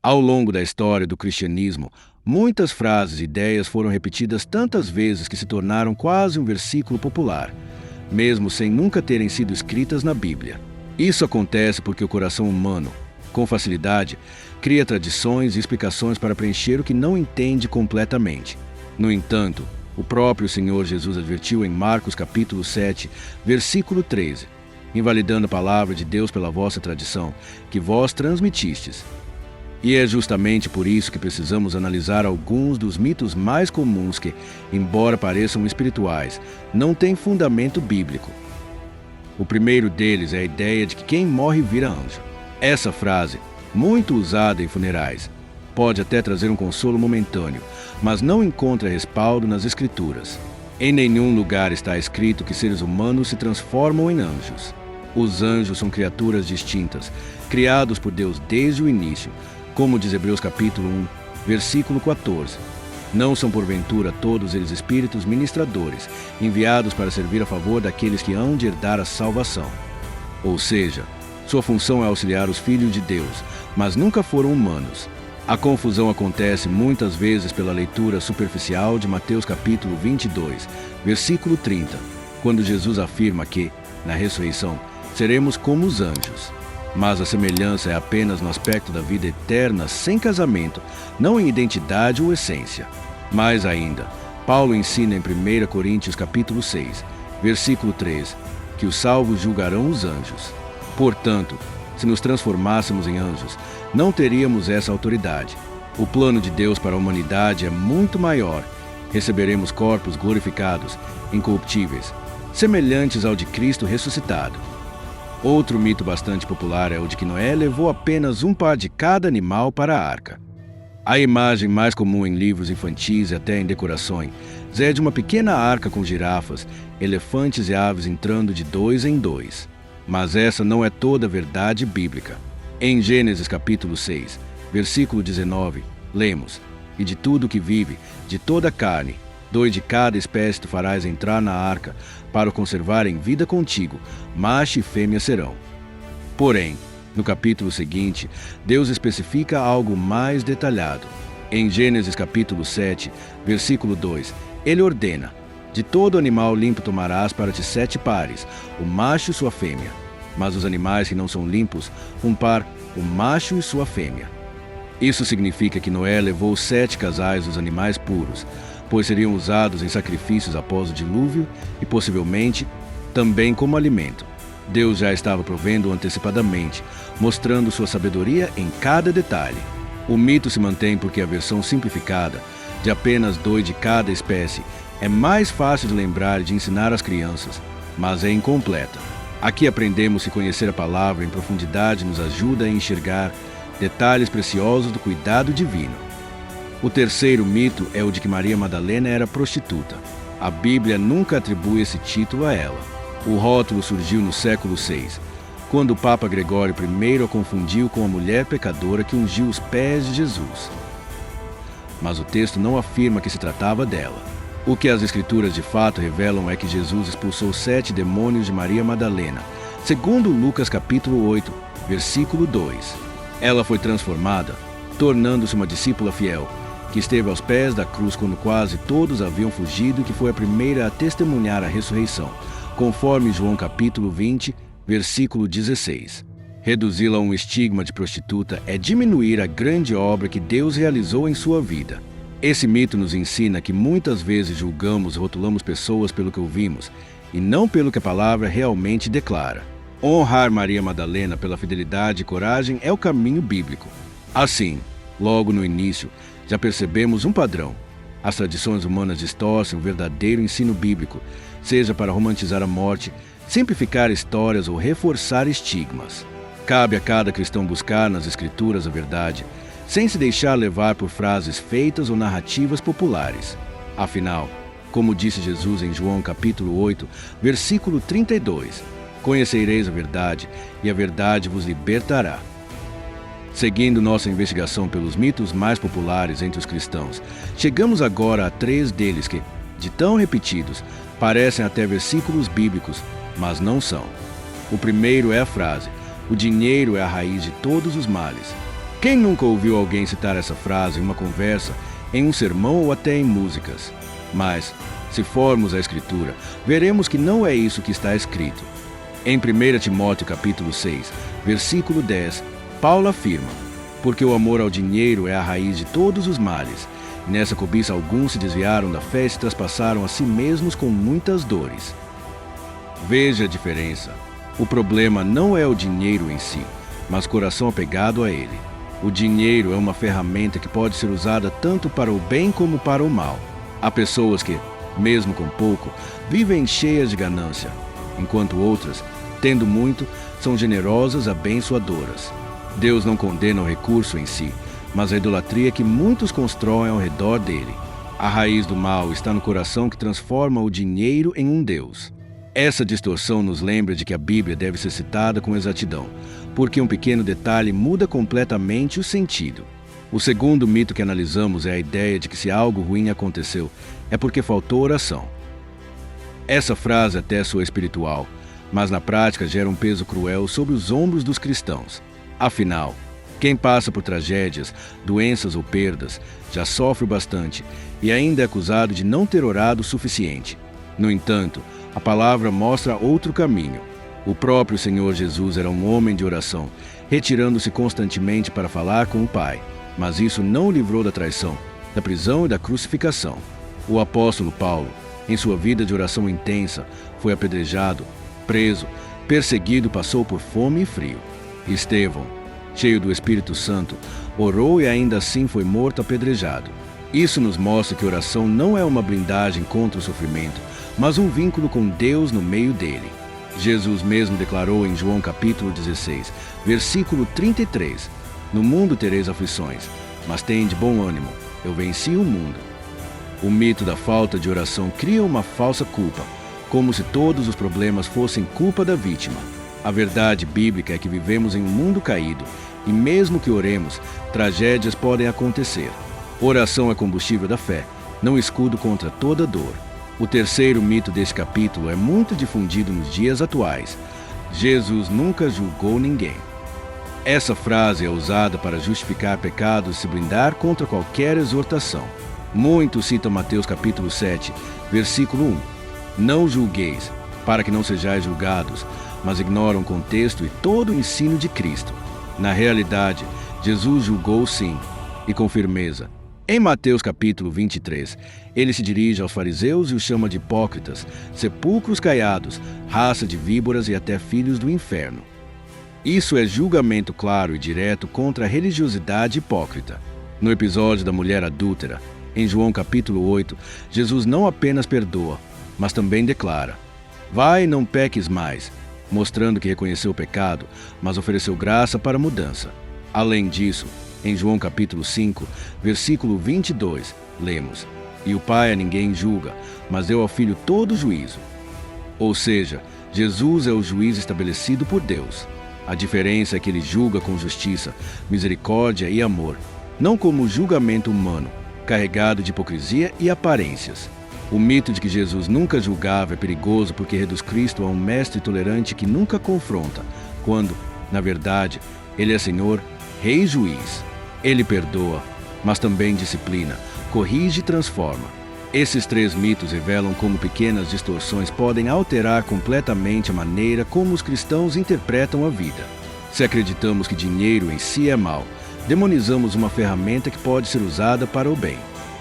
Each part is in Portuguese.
Ao longo da história do cristianismo, muitas frases e ideias foram repetidas tantas vezes que se tornaram quase um versículo popular, mesmo sem nunca terem sido escritas na Bíblia. Isso acontece porque o coração humano, com facilidade, cria tradições e explicações para preencher o que não entende completamente. No entanto, o próprio Senhor Jesus advertiu em Marcos capítulo 7, versículo 13, invalidando a palavra de Deus pela vossa tradição, que vós transmitistes. E é justamente por isso que precisamos analisar alguns dos mitos mais comuns que, embora pareçam espirituais, não têm fundamento bíblico. O primeiro deles é a ideia de que quem morre vira anjo. Essa frase, muito usada em funerais, pode até trazer um consolo momentâneo, mas não encontra respaldo nas Escrituras. Em nenhum lugar está escrito que seres humanos se transformam em anjos. Os anjos são criaturas distintas, criados por Deus desde o início, como diz Hebreus capítulo 1, versículo 14. Não são porventura todos eles espíritos ministradores, enviados para servir a favor daqueles que hão de herdar a salvação. Ou seja, sua função é auxiliar os filhos de Deus, mas nunca foram humanos. A confusão acontece muitas vezes pela leitura superficial de Mateus capítulo 22, versículo 30, quando Jesus afirma que, na ressurreição, seremos como os anjos. Mas a semelhança é apenas no aspecto da vida eterna sem casamento, não em identidade ou essência. Mais ainda, Paulo ensina em 1 Coríntios capítulo 6, versículo 3, que os salvos julgarão os anjos. Portanto, se nos transformássemos em anjos, não teríamos essa autoridade. O plano de Deus para a humanidade é muito maior. Receberemos corpos glorificados, incorruptíveis, semelhantes ao de Cristo ressuscitado. Outro mito bastante popular é o de que Noé levou apenas um par de cada animal para a arca. A imagem mais comum em livros infantis e até em decorações é de uma pequena arca com girafas, elefantes e aves entrando de dois em dois. Mas essa não é toda a verdade bíblica. Em Gênesis capítulo 6, versículo 19, lemos: E de tudo que vive, de toda a carne, 2 de cada espécie tu farás entrar na arca, para o conservar em vida contigo, macho e fêmea serão. Porém, no capítulo seguinte, Deus especifica algo mais detalhado. Em Gênesis capítulo 7, versículo 2, ele ordena: De todo animal limpo tomarás para ti 7 pares, o macho e sua fêmea. Mas os animais que não são limpos, um par, o macho e sua fêmea. Isso significa que Noé levou 7 casais dos animais puros, pois seriam usados em sacrifícios após o dilúvio e, possivelmente, também como alimento. Deus já estava provendo antecipadamente, mostrando sua sabedoria em cada detalhe. O mito se mantém porque a versão simplificada, de apenas 2 de cada espécie, é mais fácil de lembrar e de ensinar às crianças, mas é incompleta. Aqui aprendemos que conhecer a palavra em profundidade nos ajuda a enxergar detalhes preciosos do cuidado divino. O terceiro mito é o de que Maria Madalena era prostituta. A Bíblia nunca atribui esse título a ela. O rótulo surgiu no século VI, quando o Papa Gregório I a confundiu com a mulher pecadora que ungiu os pés de Jesus. Mas o texto não afirma que se tratava dela. O que as Escrituras de fato revelam é que Jesus expulsou 7 demônios de Maria Madalena, segundo Lucas capítulo 8, versículo 2. Ela foi transformada, tornando-se uma discípula fiel, que esteve aos pés da cruz quando quase todos haviam fugido e que foi a primeira a testemunhar a ressurreição, conforme João capítulo 20, versículo 16. Reduzi-la a um estigma de prostituta é diminuir a grande obra que Deus realizou em sua vida. Esse mito nos ensina que muitas vezes julgamos e rotulamos pessoas pelo que ouvimos, e não pelo que a palavra realmente declara. Honrar Maria Madalena pela fidelidade e coragem é o caminho bíblico. Assim, logo no início, já percebemos um padrão. As tradições humanas distorcem o verdadeiro ensino bíblico, seja para romantizar a morte, simplificar histórias ou reforçar estigmas. Cabe a cada cristão buscar nas Escrituras a verdade, sem se deixar levar por frases feitas ou narrativas populares. Afinal, como disse Jesus em João capítulo 8, versículo 32, conhecereis a verdade, e a verdade vos libertará. Seguindo nossa investigação pelos mitos mais populares entre os cristãos, chegamos agora a 3 deles que, de tão repetidos, parecem até versículos bíblicos, mas não são. O primeiro é a frase: o dinheiro é a raiz de todos os males. Quem nunca ouviu alguém citar essa frase em uma conversa, em um sermão ou até em músicas? Mas, se formos à Escritura, veremos que não é isso que está escrito. Em 1 Timóteo capítulo 6, versículo 10, Paulo afirma: porque o amor ao dinheiro é a raiz de todos os males. E nessa cobiça alguns se desviaram da fé e se traspassaram a si mesmos com muitas dores. Veja a diferença. O problema não é o dinheiro em si, mas o coração apegado a ele. O dinheiro é uma ferramenta que pode ser usada tanto para o bem como para o mal. Há pessoas que, mesmo com pouco, vivem cheias de ganância, enquanto outras, tendo muito, são generosas, abençoadoras. Deus não condena o recurso em si, mas a idolatria que muitos constroem ao redor dele. A raiz do mal está no coração que transforma o dinheiro em um Deus. Essa distorção nos lembra de que a Bíblia deve ser citada com exatidão, porque um pequeno detalhe muda completamente o sentido. O segundo mito que analisamos é a ideia de que se algo ruim aconteceu, é porque faltou oração. Essa frase até soa espiritual, mas na prática gera um peso cruel sobre os ombros dos cristãos. Afinal, quem passa por tragédias, doenças ou perdas, já sofre bastante e ainda é acusado de não ter orado o suficiente. No entanto, a palavra mostra outro caminho. O próprio Senhor Jesus era um homem de oração, retirando-se constantemente para falar com o Pai. Mas isso não o livrou da traição, da prisão e da crucificação. O apóstolo Paulo, em sua vida de oração intensa, foi apedrejado, preso, perseguido, passou por fome e frio. Estevão, cheio do Espírito Santo, orou e ainda assim foi morto apedrejado. Isso nos mostra que oração não é uma blindagem contra o sofrimento, mas um vínculo com Deus no meio dele. Jesus mesmo declarou em João capítulo 16, versículo 33, no mundo tereis aflições, mas tende bom ânimo, eu venci o mundo. O mito da falta de oração cria uma falsa culpa, como se todos os problemas fossem culpa da vítima. A verdade bíblica é que vivemos em um mundo caído, e mesmo que oremos, tragédias podem acontecer. Oração é combustível da fé, não escudo contra toda dor. O terceiro mito deste capítulo é muito difundido nos dias atuais. Jesus nunca julgou ninguém. Essa frase é usada para justificar pecados e se blindar contra qualquer exortação. Muitos citam Mateus capítulo 7, versículo 1. Não julgueis, para que não sejais julgados, mas ignoram o contexto e todo o ensino de Cristo. Na realidade, Jesus julgou sim, e com firmeza. Em Mateus capítulo 23, ele se dirige aos fariseus e os chama de hipócritas, sepulcros caiados, raça de víboras e até filhos do inferno. Isso é julgamento claro e direto contra a religiosidade hipócrita. No episódio da mulher adúltera, em João capítulo 8, Jesus não apenas perdoa, mas também declara: vai e não peques mais, mostrando que reconheceu o pecado, mas ofereceu graça para a mudança. Além disso, em João capítulo 5, versículo 22, lemos: e o Pai a ninguém julga, mas deu ao Filho todo o juízo. Ou seja, Jesus é o juiz estabelecido por Deus. A diferença é que ele julga com justiça, misericórdia e amor, não como julgamento humano, carregado de hipocrisia e aparências. O mito de que Jesus nunca julgava é perigoso porque reduz Cristo a um mestre tolerante que nunca confronta, quando, na verdade, ele é Senhor, Rei e Juiz. Ele perdoa, mas também disciplina, corrige e transforma. Esses três mitos revelam como pequenas distorções podem alterar completamente a maneira como os cristãos interpretam a vida. Se acreditamos que dinheiro em si é mal, demonizamos uma ferramenta que pode ser usada para o bem.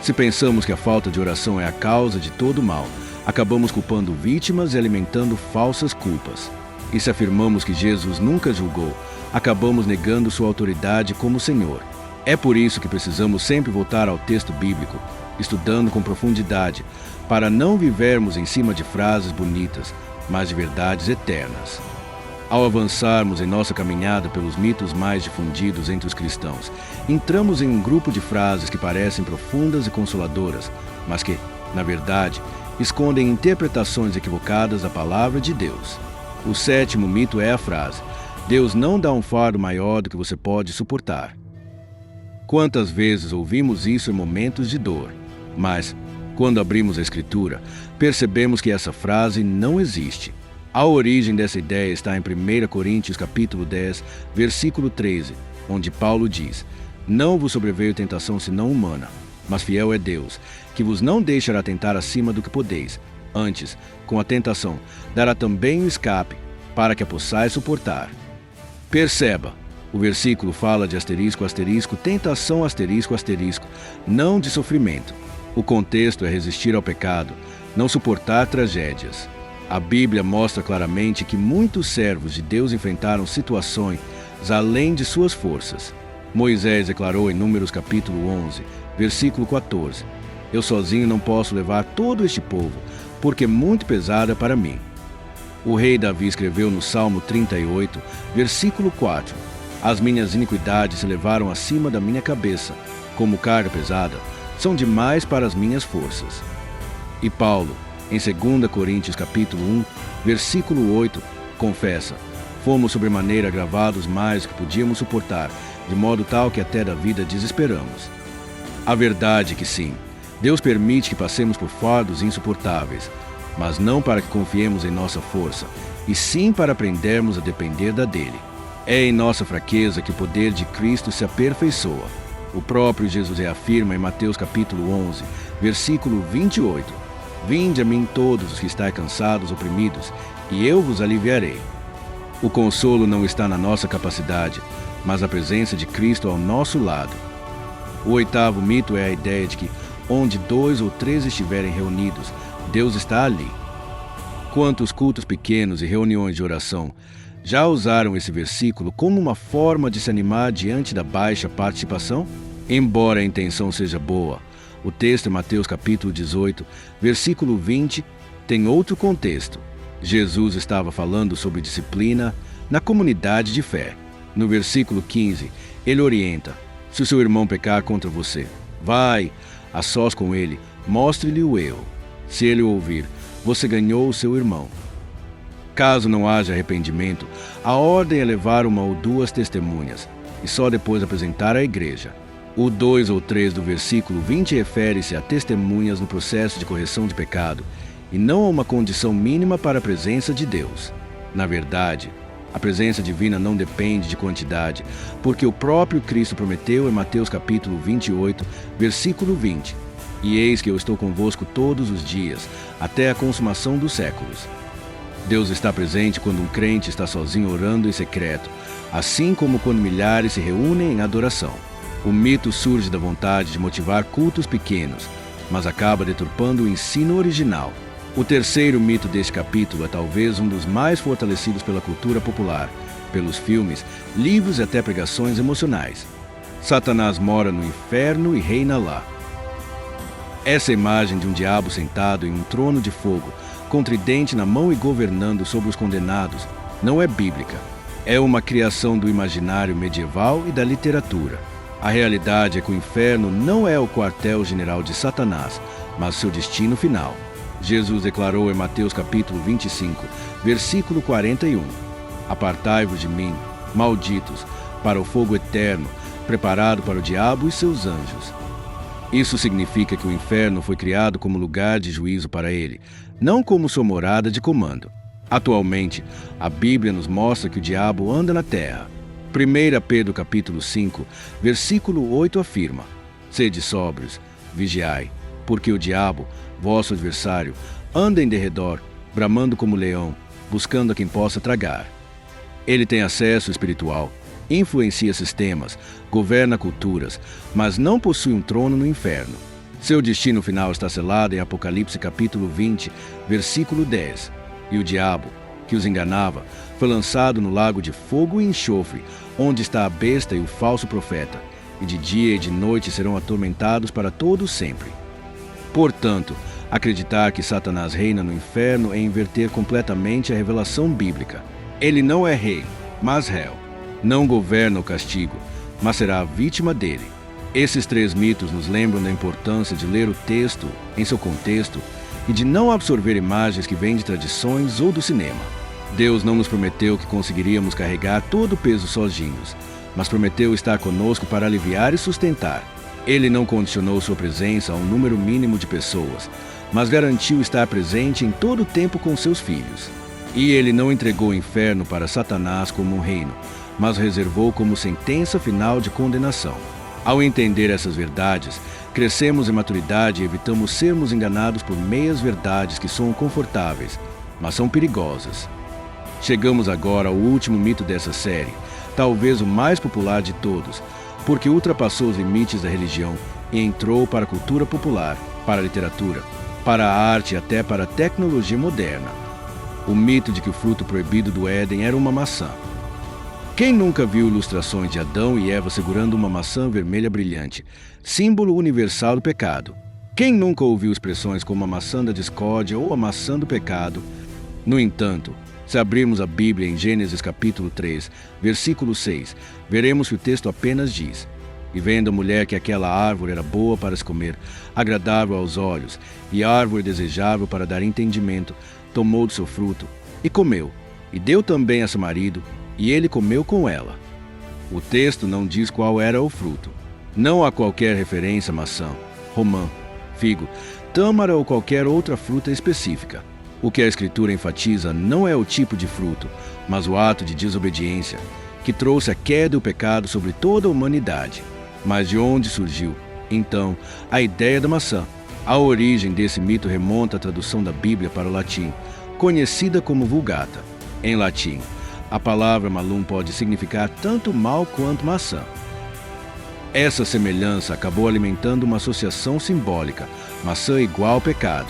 Se pensamos que a falta de oração é a causa de todo o mal, acabamos culpando vítimas e alimentando falsas culpas. E se afirmamos que Jesus nunca julgou, acabamos negando sua autoridade como Senhor. É por isso que precisamos sempre voltar ao texto bíblico, estudando com profundidade, para não vivermos em cima de frases bonitas, mas de verdades eternas. Ao avançarmos em nossa caminhada pelos mitos mais difundidos entre os cristãos, entramos em um grupo de frases que parecem profundas e consoladoras, mas que, na verdade, escondem interpretações equivocadas da palavra de Deus. O sétimo mito é a frase: Deus não dá um fardo maior do que você pode suportar. Quantas vezes ouvimos isso em momentos de dor, mas, quando abrimos a Escritura, percebemos que essa frase não existe. A origem dessa ideia está em 1 Coríntios capítulo 10, versículo 13, onde Paulo diz: Não vos sobreveio tentação senão humana, mas fiel é Deus, que vos não deixará tentar acima do que podeis. Antes, com a tentação, dará também o escape, para que a possais suportar. Perceba, o versículo fala de asterisco, asterisco, tentação, asterisco, asterisco, não de sofrimento. O contexto é resistir ao pecado, não suportar tragédias. A Bíblia mostra claramente que muitos servos de Deus enfrentaram situações além de suas forças. Moisés declarou em Números capítulo 11, versículo 14: Eu sozinho não posso levar todo este povo, porque muito pesado é para mim. O rei Davi escreveu no Salmo 38, versículo 4: As minhas iniquidades se levaram acima da minha cabeça, como carga pesada, são demais para as minhas forças. E Paulo, em 2 Coríntios capítulo 1, versículo 8, confessa: Fomos sobremaneira agravados mais do que podíamos suportar, de modo tal que até da vida desesperamos. A verdade é que sim, Deus permite que passemos por fardos insuportáveis, mas não para que confiemos em nossa força, e sim para aprendermos a depender da dele. É em nossa fraqueza que o poder de Cristo se aperfeiçoa. O próprio Jesus reafirma em Mateus capítulo 11, versículo 28: Vinde a mim todos os que estáis cansados, oprimidos, e eu vos aliviarei. O consolo não está na nossa capacidade, mas a presença de Cristo ao nosso lado. O oitavo mito é a ideia de que, onde 2 ou 3 estiverem reunidos, Deus está ali. Quantos cultos pequenos e reuniões de oração já usaram esse versículo como uma forma de se animar diante da baixa participação? Embora a intenção seja boa, o texto em Mateus capítulo 18, versículo 20, tem outro contexto. Jesus estava falando sobre disciplina na comunidade de fé. No versículo 15, ele orienta: Se o seu irmão pecar contra você, vai, a sós com ele, mostre-lhe o erro. Se ele o ouvir, você ganhou o seu irmão. Caso não haja arrependimento, a ordem é levar 1 ou 2 testemunhas, e só depois apresentar à igreja. O 2 ou 3 do versículo 20 refere-se a testemunhas no processo de correção de pecado, e não a uma condição mínima para a presença de Deus. Na verdade, a presença divina não depende de quantidade, porque o próprio Cristo prometeu em Mateus capítulo 28, versículo 20: E eis que eu estou convosco todos os dias, até a consumação dos séculos. Deus está presente quando um crente está sozinho orando em secreto, assim como quando milhares se reúnem em adoração. O mito surge da vontade de motivar cultos pequenos, mas acaba deturpando o ensino original. O terceiro mito deste capítulo é talvez um dos mais fortalecidos pela cultura popular, pelos filmes, livros e até pregações emocionais. Satanás mora no inferno e reina lá. Essa imagem de um diabo sentado em um trono de fogo, com tridente na mão e governando sobre os condenados, não é bíblica. É uma criação do imaginário medieval e da literatura. A realidade é que o inferno não é o quartel-general de Satanás, mas seu destino final. Jesus declarou em Mateus capítulo 25, versículo 41: Apartai-vos de mim, malditos, para o fogo eterno, preparado para o diabo e seus anjos. Isso significa que o inferno foi criado como lugar de juízo para ele, não como sua morada de comando. Atualmente, a Bíblia nos mostra que o diabo anda na terra. 1 Pedro capítulo 5, versículo 8 afirma: Sede sóbrios, vigiai, porque o diabo, vosso adversário, anda em derredor, bramando como leão, buscando a quem possa tragar. Ele tem acesso espiritual, influencia sistemas, governa culturas, mas não possui um trono no inferno. Seu destino final está selado em Apocalipse capítulo 20, versículo 10. E o diabo, que os enganava, foi lançado no lago de fogo e enxofre, onde está a besta e o falso profeta, e de dia e de noite serão atormentados para todo sempre. Portanto, acreditar que Satanás reina no inferno é inverter completamente a revelação bíblica. Ele não é rei, mas réu. Não governa o castigo, mas será a vítima dele. Esses 3 mitos nos lembram da importância de ler o texto em seu contexto e de não absorver imagens que vêm de tradições ou do cinema. Deus não nos prometeu que conseguiríamos carregar todo o peso sozinhos, mas prometeu estar conosco para aliviar e sustentar. Ele não condicionou sua presença a um número mínimo de pessoas, mas garantiu estar presente em todo o tempo com seus filhos. E ele não entregou o inferno para Satanás como um reino, mas reservou como sentença final de condenação. Ao entender essas verdades, crescemos em maturidade e evitamos sermos enganados por meias verdades que são confortáveis, mas são perigosas. Chegamos agora ao último mito dessa série, talvez o mais popular de todos, porque ultrapassou os limites da religião e entrou para a cultura popular, para a literatura, para a arte e até para a tecnologia moderna. O mito de que o fruto proibido do Éden era uma maçã. Quem nunca viu ilustrações de Adão e Eva segurando uma maçã vermelha brilhante, símbolo universal do pecado? Quem nunca ouviu expressões como a maçã da discórdia ou a maçã do pecado? No entanto, se abrirmos a Bíblia em Gênesis capítulo 3, versículo 6, veremos que o texto apenas diz: "E vendo a mulher que aquela árvore era boa para se comer, agradável aos olhos, e árvore desejável para dar entendimento, tomou do seu fruto, e comeu, e deu também a seu marido, e ele comeu com ela." O texto não diz qual era o fruto. Não há qualquer referência a maçã, romã, figo, tâmara ou qualquer outra fruta específica. O que a Escritura enfatiza não é o tipo de fruto, mas o ato de desobediência, que trouxe a queda e o pecado sobre toda a humanidade. Mas de onde surgiu, então, a ideia da maçã? A origem desse mito remonta à tradução da Bíblia para o latim, conhecida como Vulgata. Em latim, a palavra malum pode significar tanto mal quanto maçã. Essa semelhança acabou alimentando uma associação simbólica, maçã igual pecado.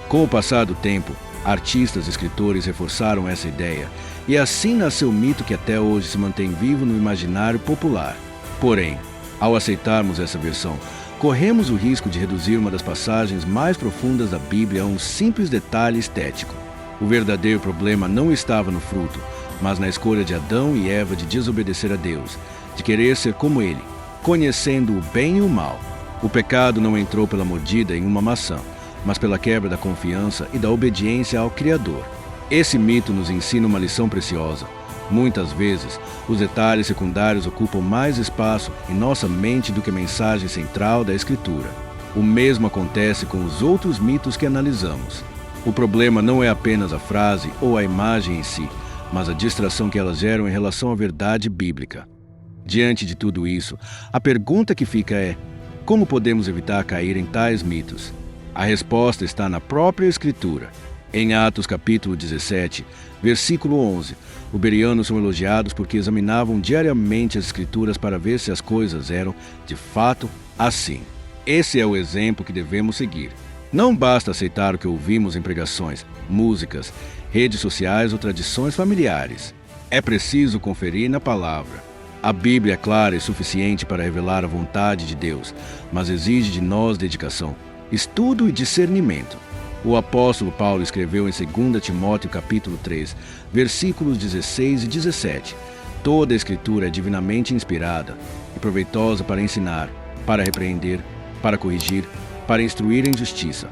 Com o passar do tempo, artistas e escritores reforçaram essa ideia, e assim nasceu o mito que até hoje se mantém vivo no imaginário popular. Porém, ao aceitarmos essa versão, corremos o risco de reduzir uma das passagens mais profundas da Bíblia a um simples detalhe estético. O verdadeiro problema não estava no fruto, mas na escolha de Adão e Eva de desobedecer a Deus, de querer ser como Ele, conhecendo o bem e o mal. O pecado não entrou pela mordida em uma maçã, mas pela quebra da confiança e da obediência ao Criador. Esse mito nos ensina uma lição preciosa. Muitas vezes, os detalhes secundários ocupam mais espaço em nossa mente do que a mensagem central da Escritura. O mesmo acontece com os outros mitos que analisamos. O problema não é apenas a frase ou a imagem em si, mas a distração que elas geram em relação à verdade bíblica. Diante de tudo isso, a pergunta que fica é: como podemos evitar cair em tais mitos? A resposta está na própria Escritura. Em Atos capítulo 17, versículo 11, os bereanos são elogiados porque examinavam diariamente as Escrituras para ver se as coisas eram, de fato, assim. Esse é o exemplo que devemos seguir. Não basta aceitar o que ouvimos em pregações, músicas, redes sociais ou tradições familiares. É preciso conferir na palavra. A Bíblia é clara e suficiente para revelar a vontade de Deus, mas exige de nós dedicação, estudo e discernimento. O apóstolo Paulo escreveu em 2 Timóteo capítulo 3, versículos 16 e 17: "Toda a Escritura é divinamente inspirada e proveitosa para ensinar, para repreender, para corrigir, para instruir em justiça,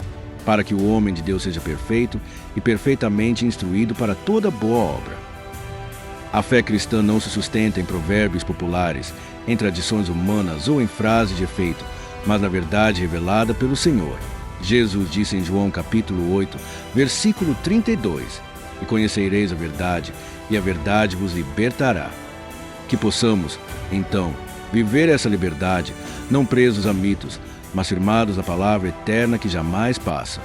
para que o homem de Deus seja perfeito e perfeitamente instruído para toda boa obra." A fé cristã não se sustenta em provérbios populares, em tradições humanas ou em frases de efeito, mas na verdade revelada pelo Senhor. Jesus disse em João capítulo 8, versículo 32, "E conhecereis a verdade, e a verdade vos libertará." Que possamos, então, viver essa liberdade, não presos a mitos, mas firmados na palavra eterna que jamais passa.